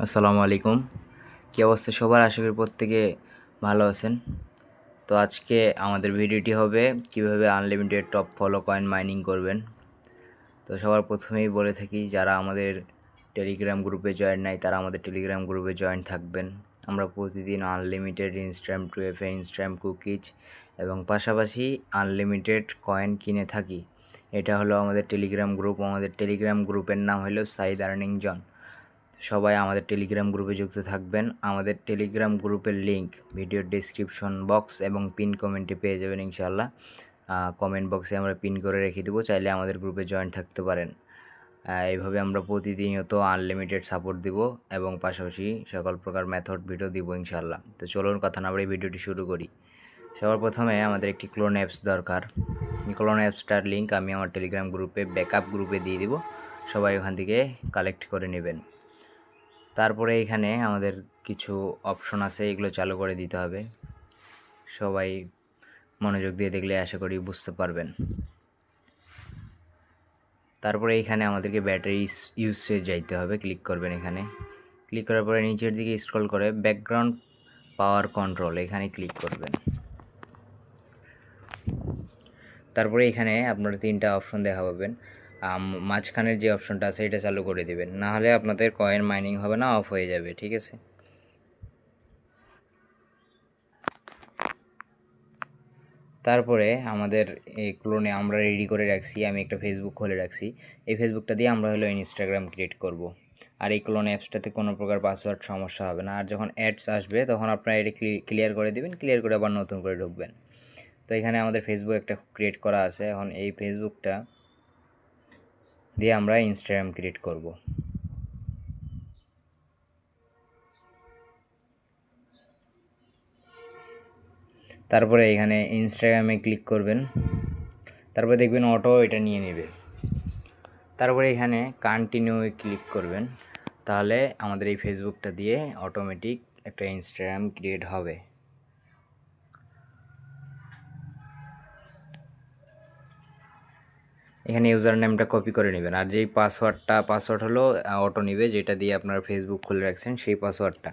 আসসালামু আলাইকুম। কী অবস্থা সবার? আশা করি প্রত্যেকে ভালো আছেন। তো আজকে আমাদের ভিডিওটি হবে কিভাবে unlimited top follow coin mining করবেন। তো সবার প্রথমেই বলে থাকি, যারা আমাদের টেলিগ্রাম গ্রুপে জয়েন নাই তারা আমাদের টেলিগ্রাম গ্রুপে জয়েন থাকবেন। আমরা প্রতিদিন আনলিমিটেড ইনস্ট্যাম্প টুয়েফে ইনস্ট্যাম্প কুকিজ এবং পাশাপাশি আনলিমিটেড কয়েন কিনে থাকি। এটা হলো আমাদের টেলিগ্রাম গ্রুপ। আমাদের টেলিগ্রাম গ্রুপের নাম হলো সাইদ আর্নিং জোন। সবাই আমাদের টেলিগ্রাম গ্রুপে যুক্ত থাকবেন। আমাদের টেলিগ্রাম গ্রুপের লিঙ্ক ভিডিওর ডেসক্রিপশন বক্স এবং পিন কমেন্টে পেয়ে যাবেন ইনশাআল্লাহ। কমেন্ট বক্সে আমরা পিন করে রেখে দেবো, চাইলে আমাদের গ্রুপে জয়েন থাকতে পারেন। এইভাবে আমরা প্রতিনিয়ত আনলিমিটেড সাপোর্ট দিব এবং পাশাপাশি সকল প্রকার মেথড ভিডিও দিব ইনশাআল্লাহ। তো চলুন কথা না বলে ভিডিওটি শুরু করি। সবার প্রথমে আমাদের একটি ক্লোন অ্যাপস দরকার। ক্লোন অ্যাপসটার লিঙ্ক আমি আমার টেলিগ্রাম গ্রুপে ব্যাকআপ গ্রুপে দিয়ে দিব, সবাই ওখান থেকে কালেক্ট করে নেবেন। তারপরে এখানে আমাদের কিছু অপশন আছে, এগুলো চালু করে দিতে হবে। সবাই মনোযোগ দিয়ে দেখলে আশা করি বুঝতে পারবেন। তারপরে এখানে আমাদেরকে ব্যাটারি ইউসেজ যাইতে হবে, ক্লিক করবেন। এখানে ক্লিক করার পরে নিচের দিকে স্ক্রল করে ব্যাকগ্রাউন্ড পাওয়ার কন্ট্রোল এখানে ক্লিক করবেন। তারপরে এখানে আপনারা তিনটা অপশন দেখা পাবেন। মাঝখানের যে অপশনটা আছে এটা চালু করে দেবেন, না হলে আপনাদের কয়েন মাইনিং হবে না, অফ হয়ে যাবে। ঠিক আছে। তারপরে আমাদের এই ক্লোনে আমরা রেডি করে রাখছি, আমি একটা ফেসবুক খুলে রাখছি। এই ফেসবুকটা দিয়ে আমরা হলো ইনস্টাগ্রাম ক্রিয়েট করব। আর এই ক্লোন অ্যাপসটাতে কোনো প্রকার পাসওয়ার্ড সমস্যা হবে না। আর যখন অ্যাডস আসবে তখন আপনারা এটা ক্লিয়ার করে দেবেন, ক্লিয়ার করে আবার নতুন করে ঢুকবেন। তো এখানে আমাদের ফেসবুক একটা ক্রিয়েট করা আছে। এখন এই ফেসবুকটা দিয়ে আমরা ইনস্টাগ্রাম ক্রিয়েট করব। তারপরে এখানে ইনস্টাগ্রামে ক্লিক করবেন, তারপরে দেখবেন অটো এটা নিয়ে নেবে। তারপরে এখানে কন্টিনিউ ক্লিক করবেন, তাহলে আমাদের এই ফেসবুকটা দিয়ে অটোমেটিক একটা ইনস্টাগ্রাম ক্রিয়েট হবে। এখানে ইউজার নেমটা কপি করে নেবেন, আর যেই পাসওয়ার্ড হলো অটো নেবে, যেটা দিয়ে আপনারা ফেসবুক খুলে রাখছেন সেই পাসওয়ার্ডটা,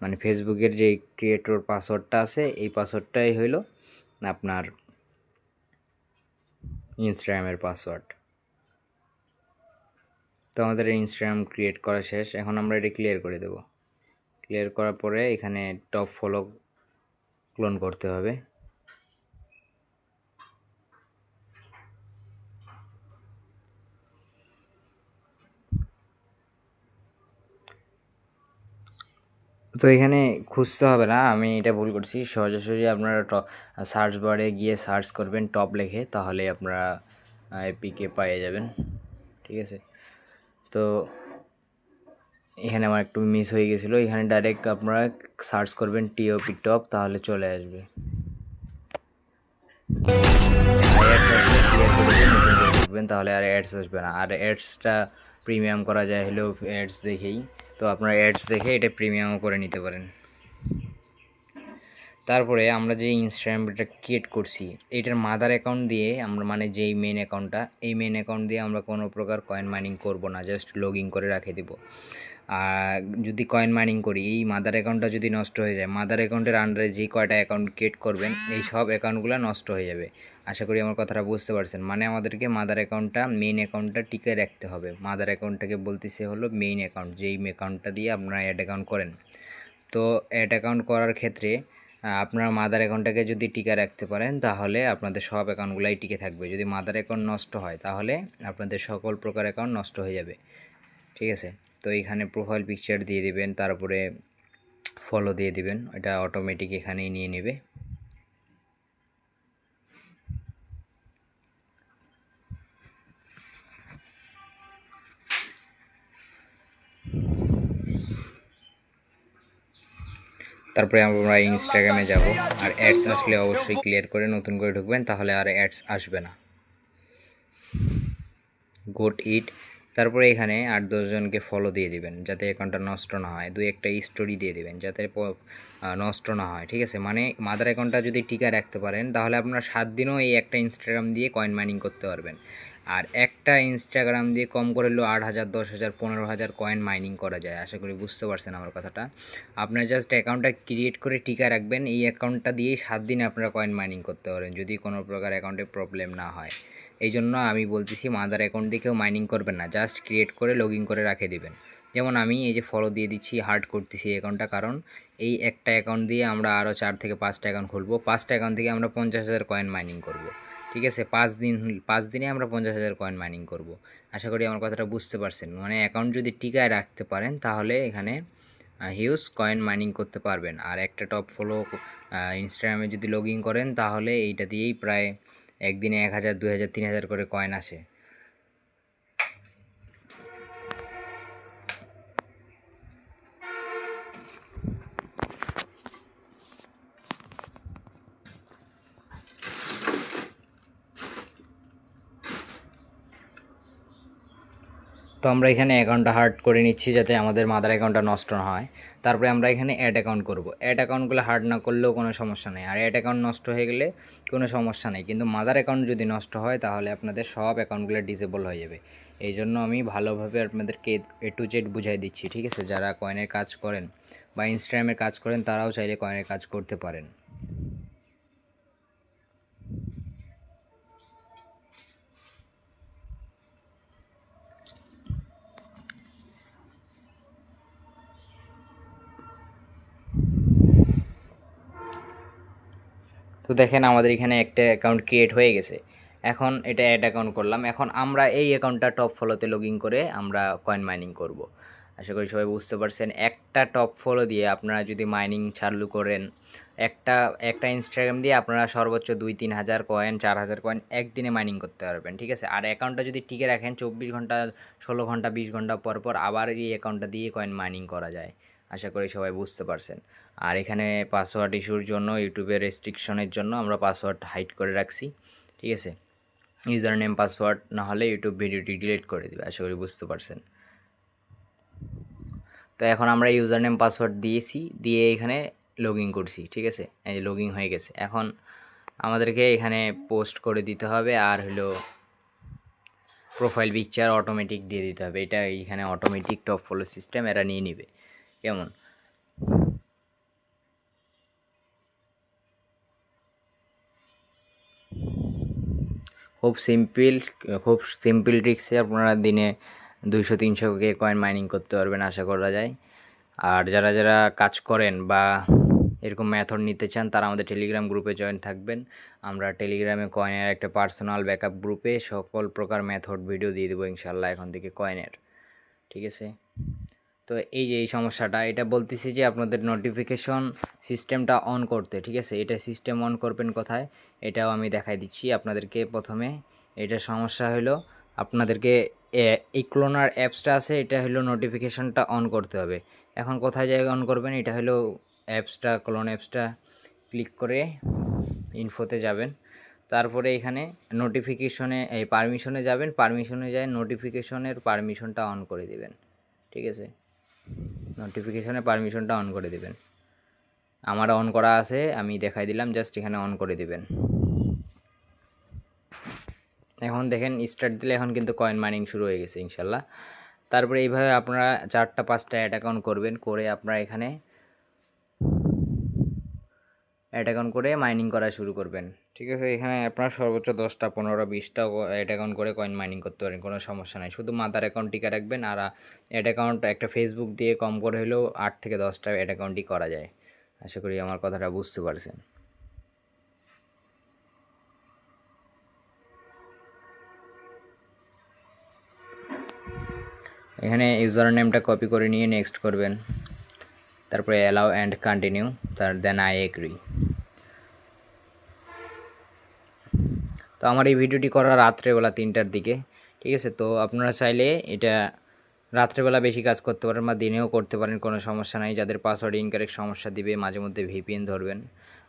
মানে ফেসবুকের যে ক্রিয়েটর পাসওয়ার্ডটা আছে এই পাসওয়ার্ডটাই হইলো আপনার ইনস্টাগ্রামের পাসওয়ার্ড। তো আমাদের ইনস্টাগ্রাম ক্রিয়েট করা শেষ। এখন আমরা এটা ক্লিয়ার করে দেব। ক্লিয়ার করার পরে এখানে টপ ফলো ক্লোন করতে হবে। তো এখানে খুঁজতে হবে না, আমি এটা ভুল করছি। সোজাসুজি আপনারা সার্চ বারে গিয়ে সার্চ করবেন টপ লেখে, তাহলে আপনারা এপিকে পেয়ে যাবেন। ঠিক আছে। তো এখানে আমার একটু মিস হয়ে গেছিলো, এখানে ডাইরেক্ট আপনারা সার্চ করবেন টিওপি টপ, তাহলে চলে আসবে। অ্যাডস আসলে ক্লিয়ার করে দিয়ে নতুন করে ঢুকবেন, তাহলে আর অ্যাডস আসবে না। আর অ্যাডসটা প্রিমিয়াম করা যায় হলো অ্যাডস দেখেই, তো আপনারা অ্যাডস দেখে এটা প্রিমিয়ামও করে নিতে পারেন। তারপরে আমরা যে ইনস্টাগ্রামটা ক্রিয়েট করছি এইটার মাদার অ্যাকাউন্ট দিয়ে আমরা, মানে যেই মেন অ্যাকাউন্টটা, এই মেন অ্যাকাউন্ট দিয়ে আমরা কোনো প্রকার কয়েন মাইনিং করব না, জাস্ট লগ ইন করে রেখে দেবো। আর যদি কয়েন মাইনিং করি, এই মাদার অ্যাকাউন্টটা যদি নষ্ট হয়ে যায়, মাদার অ্যাকাউন্টের আন্ডারে যে কয়টা অ্যাকাউন্ট ক্রিয়েট করবেন এই সব অ্যাকাউন্টগুলো নষ্ট হয়ে যাবে। আশা করি আমার কথাটা বুঝতে পারছেন। মানে আমাদেরকে মাদার অ্যাকাউন্টটা, মেইন অ্যাকাউন্টটা টিকে রাখতে হবে। মাদার অ্যাকাউন্টটাকে বলতেছে হলো মেইন অ্যাকাউন্ট, যেই অ্যাকাউন্টটা দিয়ে আপনারা অ্যাড অ্যাকাউন্ট করেন। তো অ্যাড অ্যাকাউন্ট করার ক্ষেত্রে আপনার মাদার অ্যাকাউন্টটাকে যদি টিকে রাখতে পারেন তাহলে আপনাদের সব অ্যাকাউন্টগুলাই টিকে থাকবে। যদি মাদার অ্যাকাউন্ট নষ্ট হয় তাহলে আপনাদের সকল প্রকার অ্যাকাউন্ট নষ্ট হয়ে যাবে। ঠিক আছে। তো এইখানে প্রোফাইল পিকচার দিয়ে দিবেন, তারপরে ফলো দিয়ে দিবেন, এটা অটোমেটিক এখানেই নিয়ে নেবে। তারপরে আমরা ইনস্টাগ্রামে যাব, আর অ্যাডস আসলে অবশ্যই ক্লিয়ার করে নতুন করে ঢুকবেন, তাহলে আর অ্যাডস আসবে না। গুড ইট। তারপরে এখানে 8-10 জনকে ফলো দিয়ে দিবেন, যাতে অ্যাকাউন্টটা নষ্ট না হয়। দুই একটা স্টোরি দিয়ে দিবেন যাতে নষ্ট না হয়। ঠিক আছে। মানে মাদার অ্যাকাউন্টটা যদি টিকা রাখতে পারেন তাহলে আপনারা 7 দিনও এই একটা ইনস্টাগ্রাম দিয়ে কয়েন মাইনিং করতে পারবেন। আর একটা ইনস্টাগ্রাম দিয়ে কম করে হলেও 8,000 10,000 15,000 কয়েন মাইনিং করা যায়। আশা করি বুঝতে পারছেন আমার কথাটা। আপনার জাস্ট অ্যাকাউন্টটা ক্রিয়েট করে টিকা রাখবেন, এই অ্যাকাউন্টটা দিয়েই 7 দিনে আপনারা কয়েন মাইনিং করতে পারেন যদি কোনো প্রকার অ্যাকাউন্টে প্রবলেম না হয়। এই জন্য আমি বলতেছি মাদার অ্যাকাউন্ট দিয়ে কেউ মাইনিং করবেন না, জাস্ট ক্রিয়েট করে লগ ইন করে রাখে দিবেন। যেমন আমি এই যে ফলো দিয়ে দিচ্ছি, হার্ড করতেছি অ্যাকাউন্টটা, কারণ এই একটা অ্যাকাউন্ট দিয়ে আমরা আরও 4 থেকে 5টা অ্যাকাউন্ট খুলবো। 5টা অ্যাকাউন্ট থেকে আমরা 50,000 কয়েন মাইনিং করব। ঠিক আছে, 5 দিনে আমরা 50,000 কয়েন মাইনিং করব। আশা করি আমার কথাটা বুঝতে পারছেন। মানে অ্যাকাউন্ট যদি টিকায় রাখতে পারেন তাহলে এখানে হিউজ কয়েন মাইনিং করতে পারবেন। আর একটা টপ ফলো ইনস্টাগ্রামে যদি লগ ইন করেন তাহলে এইটা দিয়েই প্রায় একদিনে 1,000 2,000 3,000 করে কয়েন আসে। তো আমরা এখানে অ্যাকাউন্টটা হার্ড করে নিচ্ছি যাতে আমাদের মাদার অ্যাকাউন্টটা নষ্ট না হয়। তারপরে আমরা এখানে অ্যাড অ্যাকাউন্ট করব। অ্যাড অ্যাকাউন্টগুলো হার্ড না করলেও কোনো সমস্যা নেই, আর অ্যাড অ্যাকাউন্ট নষ্ট হয়ে গেলে কোনো সমস্যা নেই, কিন্তু মাদার অ্যাকাউন্ট যদি নষ্ট হয় তাহলে আপনাদের সব অ্যাকাউন্টগুলো ডিসেবল হয়ে যাবে। এই জন্য আমি ভালোভাবে আপনাদেরকে A to Z বুঝাই দিচ্ছি, ঠিক আছে? যারা কয়েনের কাজ করেন বা ইনস্টাগ্রামের কাজ করেন তারাও চাইলে কয়েনের কাজ করতে পারেন। তো দেখেন আমাদের এখানে একটা অ্যাকাউন্ট ক্রিয়েট হয়ে গেছে। এখন এটা অ্যাড অ্যাকাউন্ট করলাম। এখন আমরা এই অ্যাকাউন্টটা টপ ফলোতে লগ ইন করে আমরা কয়েন মাইনিং করব। আশা করি সবাই বুঝতে পারছেন। একটা টপ ফলো দিয়ে আপনারা যদি মাইনিং চালু করেন, একটা একটা ইনস্টাগ্রাম দিয়ে আপনারা সর্বোচ্চ 2-3 হাজার কয়েন 4,000 কয়েন একদিনে মাইনিং করতে পারবেন, ঠিক আছে? আর অ্যাকাউন্টটা যদি টিকে রাখেন 24 ঘন্টা 16 ঘন্টা 20 ঘন্টা পর পর আবার এই অ্যাকাউন্টটা দিয়ে কয়েন মাইনিং করা যায়। আশা করি সবাই বুঝতে পারছেন। আর এখানে পাসওয়ার্ড ইস্যুর জন্য, ইউটিউবের রেস্ট্রিকশনের জন্য আমরা পাসওয়ার্ড হাইড করে রাখছি, ঠিক আছে? ইউজার নেম পাসওয়ার্ড না হলে ইউটিউব ভিডিওটি ডিলিট করে দেবে। আশা করি বুঝতে পারছেন। তো এখন আমরা ইউজার নেম পাসওয়ার্ড দিয়েছি, দিয়ে এখানে লগ ইন করছি, ঠিক আছে? এই যে লগ ইন হয়ে গেছে। এখন আমাদেরকে এখানে পোস্ট করে দিতে হবে, আর হলো প্রোফাইল পিকচার অটোমেটিক দিয়ে দিতে হবে। এটা এইখানে অটোমেটিক টপ ফলো সিস্টেম এরা নিয়ে নেবে। কেমন? খুব সিম্পল ট্রিক্সে আপনারা দিনে 200-300 কয়েন মাইনিং করতে পারবেন আশা করা যায়। আর যারা যারা কাজ করেন বা এরকম মেথড নিতে চান তারা আমাদের টেলিগ্রাম গ্রুপে জয়েন থাকবেন। আমরা টেলিগ্রামে কয়েনের একটা পার্সোনাল ব্যাকআপ গ্রুপে সকল প্রকার মেথড ভিডিও দিয়ে দেবো ইনশাল্লাহ এখন থেকে কয়েনের, ঠিক আছে? তো এই যে এই সমস্যাটা, এটা বলতেছি যে আপনাদের নোটিফিকেশন সিস্টেমটা অন করতে, ঠিক আছে? এটা সিস্টেম অন করবেন কোথায়, এটাও আমি দেখাই দিচ্ছি আপনাদেরকে। প্রথমে এটা সমস্যা হলো আপনাদেরকে এই ক্লোনার অ্যাপসটা আছে, এটা হলো নোটিফিকেশনটা অন করতে হবে। এখন কোথায় জায়গায় অন করবেন, এটা হলো অ্যাপসটা, ক্লোন অ্যাপসটা ক্লিক করে ইনফোতে যাবেন। তারপরে এখানে নোটিফিকেশনে এই পারমিশনে যাবেন, পারমিশনে যায় নোটিফিকেশনের পারমিশনটা অন করে দিবেন, ঠিক আছে? নোটিফিকেশনে পারমিশনটা অন করে দিবেন। আমার অন করা আছে, আমি দেখাই দিলাম, জাস্ট এখানে অন করে দিবেন। এখন দেখেন স্টার্ট দিলে এখন কিন্তু কয়েন মাইনিং শুরু হয়ে গেছে ইনশাল্লাহ। তারপরে এইভাবে আপনারা 4টা-5টা অ্যাড অ্যাকাউন্ট করবেন, করে আপনারা এখানে অ্যাড অ্যাকাউন্ট করে মাইনিং করা শুরু করবেন, ঠিক আছে? এখানে আপনার সর্বোচ্চ 10টা 15টা 20টা অ্যাড অ্যাকাউন্ট করে কয়েন মাইনিং করতে পারেন, কোনো সমস্যা নাই। শুধু মাদার অ্যাকাউন্ট টিকা রাখবেন। আর অ্যাড অ্যাকাউন্ট একটা ফেসবুক দিয়ে কম করে হলেও 8 থেকে 10টা অ্যাড অ্যাকাউন্টই করা যায়। আশা করি আমার কথাটা বুঝতে পারছেন। এখানে ইউজার নেমটা কপি করে নিয়ে নেক্সট করবেন, তারপরে allow and continue, then I agree. তো আমার এই ভিডিওটি করা রাত্রেবেলা 3টার দিকে, ঠিক আছে? তো আপনারা চাইলে এটা রাত্রেবেলা বেশি কাজ করতে পারেন বা দিনেও করতে পারেন, কোনো সমস্যা নাই। যাদের পাসওয়ার্ড ইনকারেক্ট সমস্যা দিবে মাঝে মধ্যে ভিপিএন ধরবেন,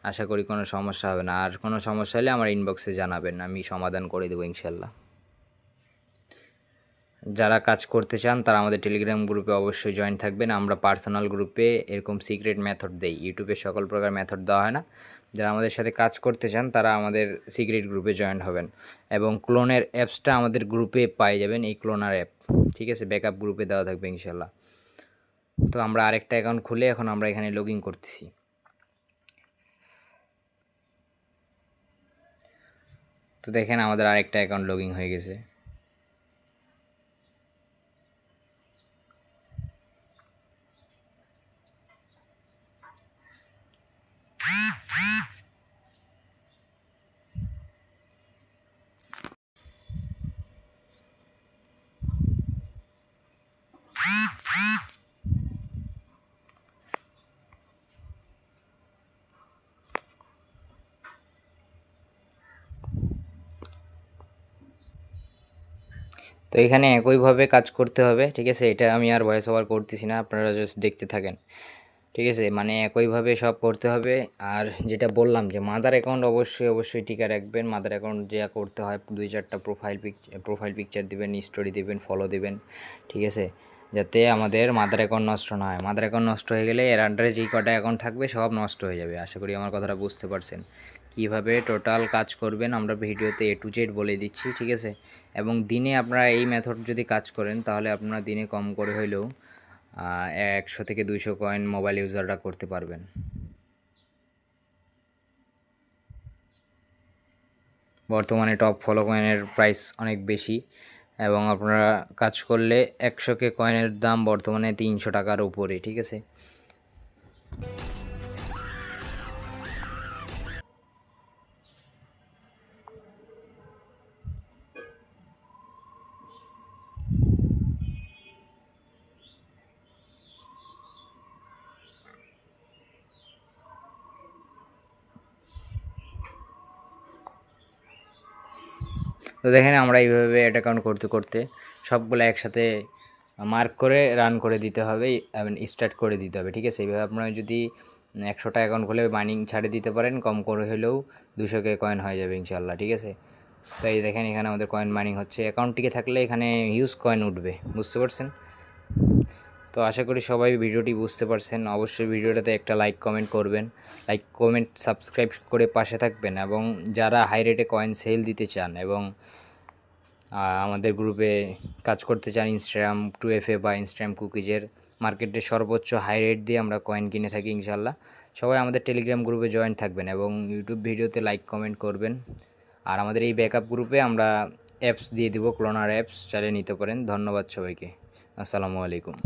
আশা করি কোনো সমস্যা হবে না। আর কোনো সমস্যা হলে আমার ইনবক্সে জানাবেন, আমি সমাধান করে দেবো ইনশাল্লাহ। যারা কাজ করতে চান তারা আমাদের টেলিগ্রাম গ্রুপে অবশ্যই জয়েন থাকবেন। আমরা পার্সোনাল গ্রুপে এরকম সিক্রেট মেথড দেই, ইউটিউবে সকল প্রকার মেথড দেওয়া হয় না। যারা আমাদের সাথে কাজ করতে চান তারা আমাদের সিক্রেট গ্রুপে জয়েন হবেন এবং ক্লোনের অ্যাপসটা আমাদের গ্রুপে পাই যাবেন, এই ক্লোনার অ্যাপ, ঠিক আছে, ব্যাকআপ গ্রুপে দেওয়া থাকবে ইনশাল্লাহ। তো আমরা আরেকটা অ্যাকাউন্ট খুলে এখন আমরা এখানে লগ ইন করতেছি। তো দেখেন আমাদের আরেকটা অ্যাকাউন্ট লগ ইন হয়ে গেছে। তো এখানে একইভাবে কাজ করতে হবে, ঠিক আছে। এটা আমি আর ভয়েস ওভার করতেছি না, আপনারা জাস্ট দেখতে থাকেন, ঠিক আছে। মানে একইভাবে সব করতে হবে। আর যেটা বললাম যে মাদার অ্যাকাউন্ট অবশ্যই টিকা রাখবেন। মাদার অ্যাকাউন্ট যা করতে হয় 2-4টা প্রোফাইল পিকচার দিবেন, স্টোরি দিবেন, ফলো দিবেন, ঠিক আছে, যাতে আমাদের মাদার অ্যাকাউন্ট নষ্ট না হয়। মাদার অ্যাকাউন্ট নষ্ট হয়ে গেলে এর আন্ডারে যেই কটা অ্যাকাউন্ট থাকবে সব নষ্ট হয়ে যাবে। আশা করি আমার কথাটা বুঝতে পারছেন। কীভাবে টোটাল কাজ করবেন আমরা ভিডিওতে A to Z বলে দিচ্ছি, ঠিক আছে। এবং দিনে আপনারা এই মেথড যদি কাজ করেন তাহলে আপনারা দিনে কম করে হইলেও 100 থেকে 200 কয়েন মোবাইল ইউজাররা করতে পারবেন। বর্তমানে টপ ফলো কয়েনের প্রাইস অনেক বেশি এবং আপনারা কাজ করলে 100 কয়েনের দাম বর্তমানে 300 টাকার উপরে, ঠিক আছে। তো দেখেন আমরা এইভাবে অ্যাড অ্যাকাউন্ট করতে করতে সবগুলো একসাথে মার্ক করে রান করে দিতে হবে এবং স্টার্ট করে দিতে হবে, ঠিক আছে। এইভাবে আপনারা যদি 100টা অ্যাকাউন্ট খুলে মাইনিং ছাড়ে দিতে পারেন, কম করে হলেও 200 কয়েন হয়ে যাবে ইনশাল্লাহ, ঠিক আছে। তো এই দেখেন এখানে আমাদের কয়েন মাইনিং হচ্ছে। অ্যাকাউন্ট টিকে থাকলে এখানে হিউজ কয়েন উঠবে, বুঝতে পারছেন। তো আশা করি সবাই ভিডিওটি বুঝতে পারছেন। অবশ্যই ভিডিওটাতে একটা লাইক কমেন্ট করবেন, লাইক কমেন্ট সাবস্ক্রাইব করে পাশে থাকবেন। এবং যারা হাই রেটে কয়েন সেল দিতে চান এবং আমাদের গ্রুপে কাজ করতে চান ইনস্টাগ্রাম 2FA বা ইনস্টাগ্রাম কুকিজের মার্কেটে সর্বোচ্চ হাই রেট দিয়ে আমরা কয়েন কিনে থাকি ইনশাল্লাহ, সবাই আমাদের টেলিগ্রাম গ্রুপে জয়েন থাকবেন এবং ইউটিউব ভিডিওতে লাইক কমেন্ট করবেন। আর আমাদের এই ব্যাকআপ গ্রুপে আমরা অ্যাপস দিয়ে দিব, ক্লোনার অ্যাপস চালিয়ে নিতে পারেন। ধন্যবাদ সবাইকে, আসসালামু আলাইকুম।